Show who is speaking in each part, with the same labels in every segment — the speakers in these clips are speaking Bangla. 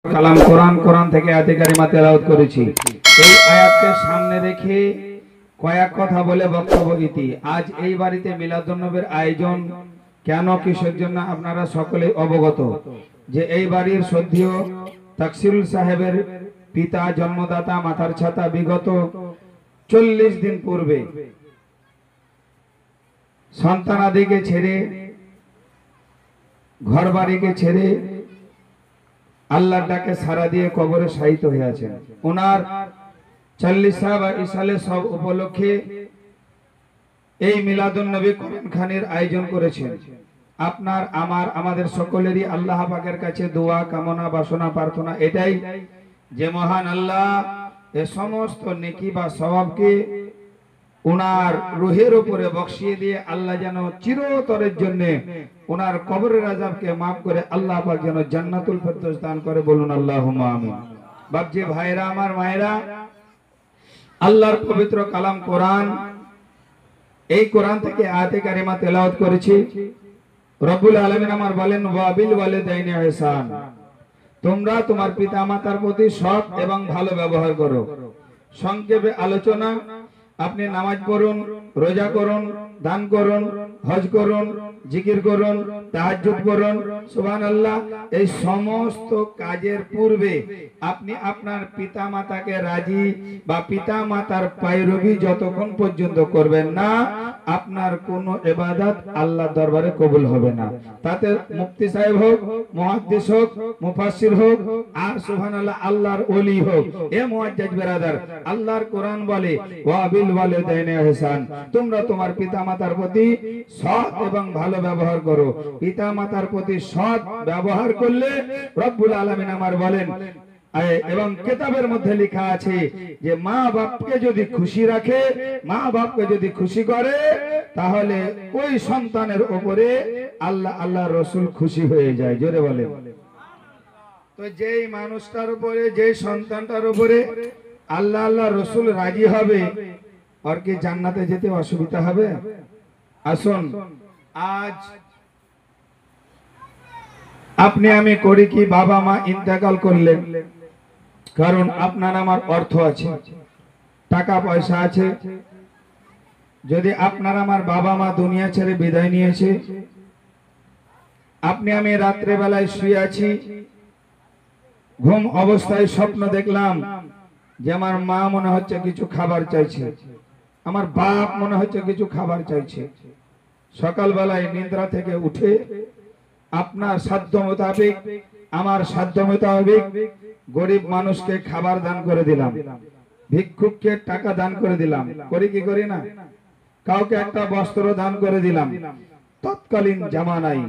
Speaker 1: কালাম কোরআন থেকে আয়াতে কারিমা তেলাওয়াত করেছি। এই আয়াতকে সামনে রেখে কয়েক কথা বলে বক্তব্য ইতি। আজ এই বাড়িতে মিলাদুন্নবীর আয়োজন কেন, কিসের জন্য আপনারা সকলেই অবগত যে এই বাড়ির শ্রদ্ধেয় তাকসিরুল সাহেবের পিতা জন্মদাতা মাথার ছাতা বিগত 40 দিন পূর্বে সন্তানাদিকে ছেড়ে ঘর বাড়িকে ছেড়ে আল্লাহর ডাকে সারা দিয়ে কবরে শায়িত হয়ে আছেন। ওনার 40 বা ইসালে সব উপলক্ষে এই মিলাদুন্নবী কোরআনখানির আয়োজন করেছেন। আপনার আমাদের সকলেরই আল্লাহ পাকের কাছে দোয়া কামনা বাসনা প্রার্থনা এটাই যে মহান আল্লাহ এই সমস্ত নেকি বা সওয়াবকে ওনার রুহের উপরে বক্সিয়ে দিয়ে আল্লাহ যেন চিরতরের জন্য ওনার কবরের আযাবকে মাফ করে আল্লাহ পাক যেন জান্নাতুল ফেরদৌস দান করে, বলুন আল্লাহুম্মা আমিন। বাপজি ভাইরা আমার মায়েরা, আল্লাহর পবিত্র কালাম কোরআন, এই কোরআন থেকে আয়াতে কারিমা তেলাওয়াত করেছি। রব্বুল আলামিন আমার বলেন ওয়াবিল ওয়ালিদাইনি ইহসান, তোমরা তোমার পিতামাতার প্রতি সৎ এবং ভালো ব্যবহার করো। সংক্ষেপে আলোচনা, আপনি নামাজ পড়ুন, রোজা করুন, দান করুন, হজ করুন, জিকির করুন, তাহাজ্জুদ করুন, সুবহানাল্লাহ, এই সমস্ত কাজের পূর্বে আপনি আপনার পিতামাতাকে রাজি বা পিতামাতার পায়রবি যতক্ষণ পর্যন্ত করবেন না আপনার কোনো ইবাদত আল্লাহর দরবারে কবুল হবে না। তাতে মুফতি সাহেব হোক, মুহাদ্দিস হোক, মুফাসসির হোক, আর সুবহানাল্লাহ আল্লাহর ওলি হোক, এ মুআজ্জাজ বিরাদার, আল্লাহর কোরআন বলে ওয়াবিল ওয়ালিদাইনি ইহসান, তোমরা তোমার পিতামাতার প্রতি সৎ এবং ভালো ব্যবহার করো। পিতামাতার প্রতি সৎ ব্যবহার করলে রব্বুল আলামিন আমার বলেন, এবং কিতাবের মধ্যে লেখা আছে যে মা বাপকে যদি খুশি রাখে, মা বাপকে যদি খুশি করে, তাহলে ওই সন্তানের উপরে আল্লাহ রাসূল খুশি হয়ে যায়। জোরে বলে। তো যেই মানুষটার উপরে, যেই সন্তানটার উপরে আল্লাহ রাসূল রাজি হবে, আর কি জান্নাতে যেতে অসুবিধা হবে? আসুন, আজ আপনি আমি করি কি, বাবা মা ইন্তেকাল করলেন, কারণ আপনার আমার অর্থ আছে, টাকা পয়সা আছে। যদি আপনার আমার বাবা মা দুনিয়া ছেড়ে বিদায় নিয়েছে, আপনি আমি রাত্রে বেলায় শুয়ে আছি, ঘুম অবস্থায় স্বপ্ন দেখলাম যে আমার মা মনে হচ্ছে কিছু খাবার চাইছে, আমার বাপ মনে হচ্ছে কিছু খাবার চাইছে। সকাল বেলায় নিদ্রা থেকে উঠে আপনার সাধ্য মোতাবেক, আমার সাধ্য মোতাবেক গরিব মানুষকে খাবার দান করে দিলাম, ভিক্ষুককে টাকা দান করে দিলাম, করি কি করি না? কাউকে একটা বস্ত্র দান করে দিলাম। তৎকালীন জামানায়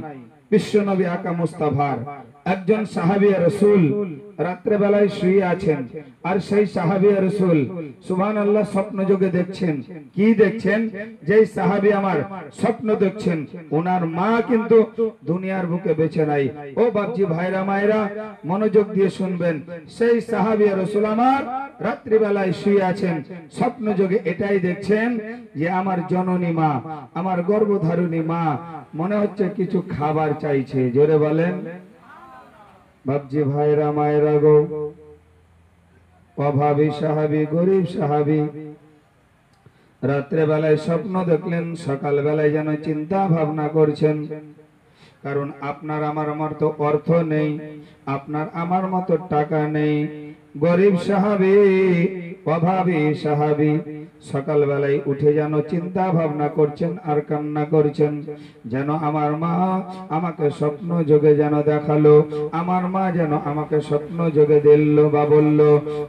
Speaker 1: বিশ্বনবী আকা মুস্তাফার একজন সাহাবী রাসূল রাত্রে বেলায় শুয়ে আছেন, আর সেই সাহাবী রাসূল সুবহানাল্লাহ স্বপ্ন যোগে দেখছেন। কি দেখছেন? যেই সাহাবী আমার স্বপ্ন দেখছেন ওনার মা কিন্তু দুনিয়ার বুকে বেঁচে নাই। ও বাপজি ভাইরা মায়েরা, মনোযোগ দিয়ে শুনবেন। সেই সাহাবী রাসূল আমার রাত্রি বেলায় শুয়ে আছেন, স্বপ্ন যোগে এটাই দেখছেন যে আমার জননী মা, আমার গর্ভধারিণী মা মনে হচ্ছে কিছু খাবার চাইছে। জোরে বলেন। বাপজি ভাইরা মায়েরা গো, অভাবী সাহাবী, গরিব সাহাবী রাত্রে বেলায় স্বপ্ন দেখলেন, সকাল বেলায় যেন চিন্তা ভাবনা করছেন। কারণ আপনার আমার মতো অর্থ নেই, আপনার আমার মতো টাকা নেই। গরিব সাহাবী, অভাবী সাহাবী সকাল বেলায় উঠে যেন চিন্তা ভাবনা করছেন আর কান্না করছেন, যেন আমার মা আমাকে স্বপ্ন যোগে যেন দেখালো, আমার মা যেন আমাকে স্বপ্ন যোগে দিল বা বলল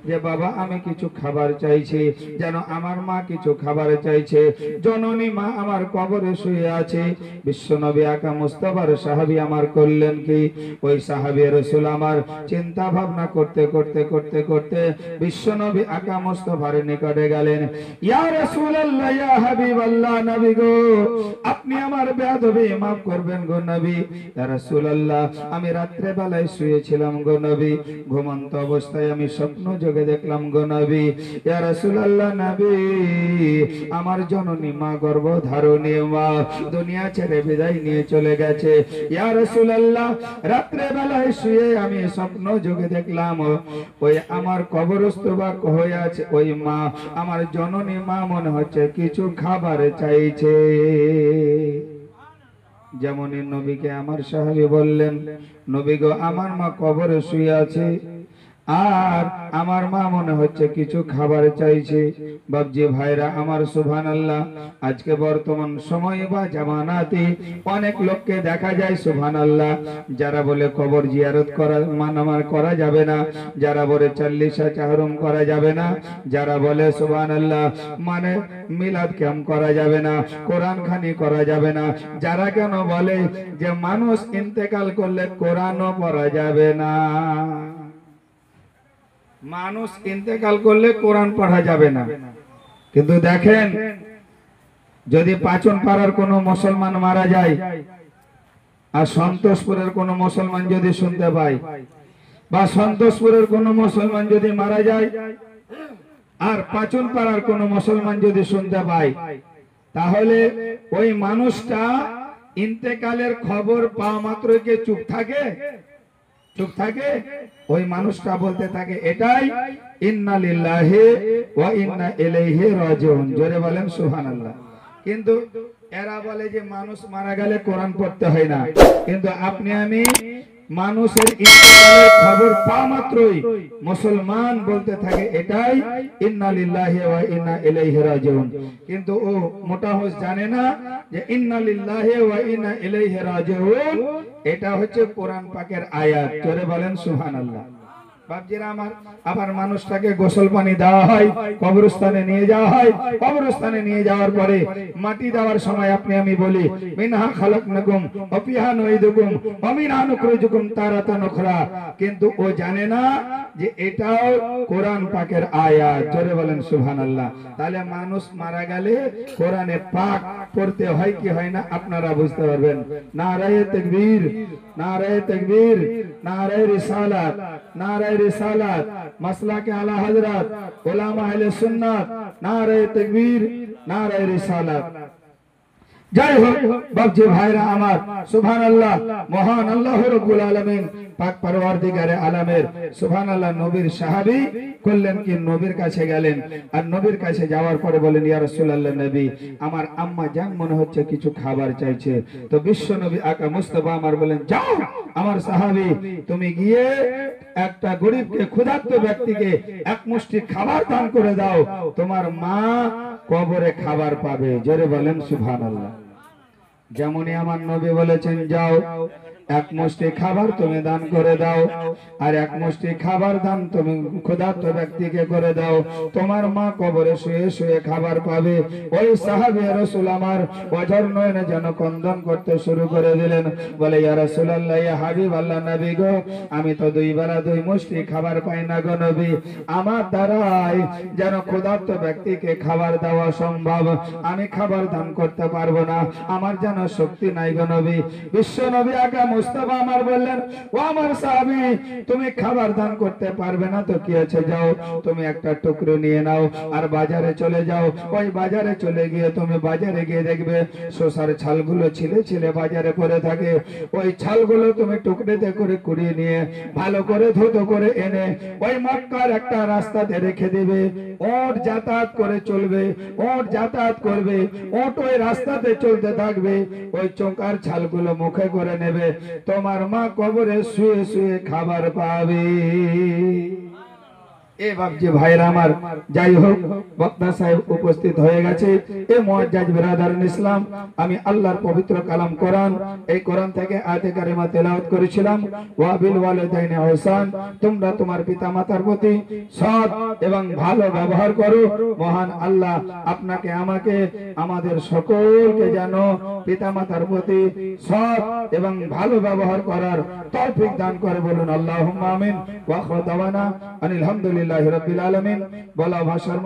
Speaker 1: যে বাবা আমি কিছু খাবার চাইছি, যেন আমার মা কিছু খাবার চাইছে। জননী মা আমার কবরে শুয়ে আছে। বিশ্বনবী আকা মুস্তাফার সাহাবী আমার করলেন কি, ওই সাহাবী রাসূল আমার চিন্তা ভাবনা করতে করতে করতে করতে বিশ্বনবী আকা মুস্তাফার নিকটে গেলেন। ইয়া রাসূলুল্লাহ ইয়া হাবিবাল্লাহ নবী গো আপনি আমার বেয়াদবি maaf করবেন গো নবী। ইয়া রাসূলুল্লাহ আমি রাত্রে বেলায় শুয়েছিলাম গো নবী, ঘুমন্ত অবস্থায় আমি স্বপ্ন যোগে দেখলাম গো নবী। ইয়া রাসূলুল্লাহ নবী আমার জননী মা গর্ভধারিণী মা দুনিয়া ছেড়ে বিদায় নিয়ে চলে গেছে। ইয়া রাসূলুল্লাহ রাত্রে বেলায় শুয়ে আমি স্বপ্ন যোগে দেখলাম ওই আমার কবরস্থ বা হয়ে আছে ওই মা, আমার জননী মা মনে হচ্ছে কিছু খাবার চাইছে। যেমনই নবীকে আমার সাহাবী বললেন, নবী গো আমার মা কবরে শুয়ে আছে আর আমার মা মনে হচ্ছে কিছু খাবার চাইছে। বাবজি ভাইরা আমার সুবহানাল্লাহ, আজকে বর্তমান সময় বা জামানাতে অনেক লোককে দেখা যায় সুবহানাল্লাহ যারা বলে কবর জিয়ারত করা মানামার করা যাবে না, যারা বলে 40 চাহরুম করা যাবে না, যারা বলে সুবহানাল্লাহ মানে মিলাদ ক্যাম্প করা যাবে না, কোরআন খানি করা যাবে না, যারা কেন বলে যে মানুষ ইন্তেকাল করলে কোরআনও পড়া যাবে না, মানুষ ইন্তেকাল করলে কোরআন পড়া যাবে না। কিন্তু দেখেন যদি পাচন পাড়ার কোনো মুসলমান মারা যায় আর সন্তোষপুরের কোনো মুসলমান যদি শুনতে পায়, বা সন্তোষপুরের কোনো মুসলমান যদি মারা যায় আর পাচন পাড়ার কোনো মুসলমান যদি শুনতে পায়, তাহলে ওই মানুষটা ইন্তেকালের খবর পাওয়া মাত্রই কি চুপ থাকে? চুপ থাকে? ওই মানুষটা বলতে থাকে এটাই ইন্না লিল্লাহি ওয়া ইন্না ইলাইহি রাজিউন। জোরে বলেন সুবহানাল্লাহ। কিন্তু এরা বলে যে মানুষ মারা গেলে কোরআন পড়তে হয় না, কিন্তু আপনি আমি মানুষের ইন্তেকালের খবর পাওয়া মাত্রই মুসলমান বলতে থাকে এটাই ইন্না লিল্লাহি ওয়া ইন্না ইলাইহি রাজিউন। কিন্তু ও মোটা হোস জানে না যে ইন্না লিল্লাহি ওয়া ইন্না ইলাইহি রাজিউন এটা হচ্ছে কোরআন পাকের আয়াত। জোরে বলেন সুবহানাল্লাহ। বাপজিরা আমার, আবার মানুষটাকে গোসল পানি দেওয়া হয়, কবরস্থানে নিয়ে যাওয়া হয়, কবরস্থানে নিয়ে যাওয়ার পরে মাটি দেওয়ার সময় আপনি আমি বলি মিনহা খালাকনাকুম ওয়া ফিহা নুঈদুকুম ওয়া মিনহা নুখরিজুকুম তারাতান উখরা, কিন্তু ও জানে না যে এটাও কোরআন পাকের আয়াত। জোরে বলেন সুবহানাল্লাহ। তাহলে মানুষ মারা গেলে কোরআনে পাক পড়তে হয় কি হয় না আপনারা বুঝতে পারবেন। নারায়ে তাকবীর, নারায়ে তাকবীর, নারায়ে রিসালাত, নারায়ে রিসালাত, মাসলাকে আলা হযরত, উলামা আহলে সুন্নাত, নারায়ে তাকবীর, নারায়ে রিসালাত। জয় হোক বাপজি ভাইরা আমার সুবহানাল্লাহ। মহান আল্লাহ রাব্বুল আলামিন পাক পরওয়ারদিগারে আলামের সুবহানাল্লাহ নবীর সাহাবী করলেন কি নবীর কাছে গেলেন, আর নবীর কাছে যাওয়ার পরে বলেন ইয়া রাসূলুল্লাহ নবী আমার আম্মা জান মনে হচ্ছে কিছু খাবার চাইছে। তো বিশ্ব নবী আকা মুস্তাফা আমার বলেন যাও আমার সাহাবী তুমি গিয়ে একটা গরিবকে ক্ষুধার্ত ব্যক্তিকে এক মুষ্টি খাবার দান করে দাও, তোমার মা কবরে খাবার পাবে। জোরে বলেন সুবহানাল্লাহ। যেমনই আমার নবী বলেছেন যাও এক মুষ্টি খাবার তুমি দান করে দাও, আর এক মুষ্টি খাবার দান তুমি ক্ষুধার্ত ব্যক্তিকে করে দাও, তোমার মা কবরে শুয়ে শুয়ে খাবার পাবে। ওই সাহাবী রাসূল আমার ওজর নয়নে যেন ক্রন্দন করতে শুরু করে দিলেন, বলে ইয়া রাসূলুল্লাহ ইয়া হাবিবাল্লাহ নবী গো আমি তো দুই বেলা দুই মুষ্টি খাবার পাই না গো নবী, আমার দ্বারাই যেন ক্ষুধার্ত ব্যক্তিকে খাবার দেওয়া সম্ভব, আমি খাবার দান করতে পারবো না, আমার যেন শক্তি নাই গো নবী। বিশ্ব নবী আকা মুস্তাফা আমার বললেন ও আমার সাহাবী তুমি খাবার দান করতে পারবে না তো কি আছে, যাও তুমি একটা টুকরো নিয়ে নাও আর বাজারে চলে যাও। ওই বাজারে চলে গিয়ে তুমি বাজারে গিয়ে দেখবে শসার ছালগুলো ছিলে ছিলে বাজারে পড়ে থাকে, ওই ছালগুলো তুমি টুকরেতে করে কুড়িয়ে নিয়ে ভালো করে ধুতো করে এনে ওই মক্কার একটা রাস্তাতে রেখে দেবে, ওট যাতায়াত করে চলবে, ওট যাতায়াত করবে, ওট ওই রাস্তাতে চলতে থাকবে, ওই চোকার ছালগুলো মুখে করে নেবে, তোমার মা কবরে শুয়ে শুয়ে খাবার পাবে। এ বাপজি ভাইরা আমার, যাই হোক বক্তা সাহেব উপস্থিত হয়ে গেছে। এ মুআজ্জাজ বিরাদারান ইসলাম, আমি আল্লাহর পবিত্র কালাম কোরআন, এই কোরআন থেকে আয়াতে কারিমা তেলাওয়াত করেছিলাম। ওয়া বিল ওয়ালিদাইনি ইহসান, তোমরা তোমার পিতামাতার প্রতি সৎ এবং ভালো ব্যবহার করো। মহান আল্লাহ আপনাকে আমাকে আমাদের সকলকে যেন পিতামাতার প্রতি সৎ এবং ভালো ব্যবহার করার তৌফিক দান করে, বলুন আল্লাহুম্মা আমিন। ওয়া আখিরু দাওয়ানা আনিল হামদুলিল্লাহি রাব্বিল আলামিন। বলা ভাষার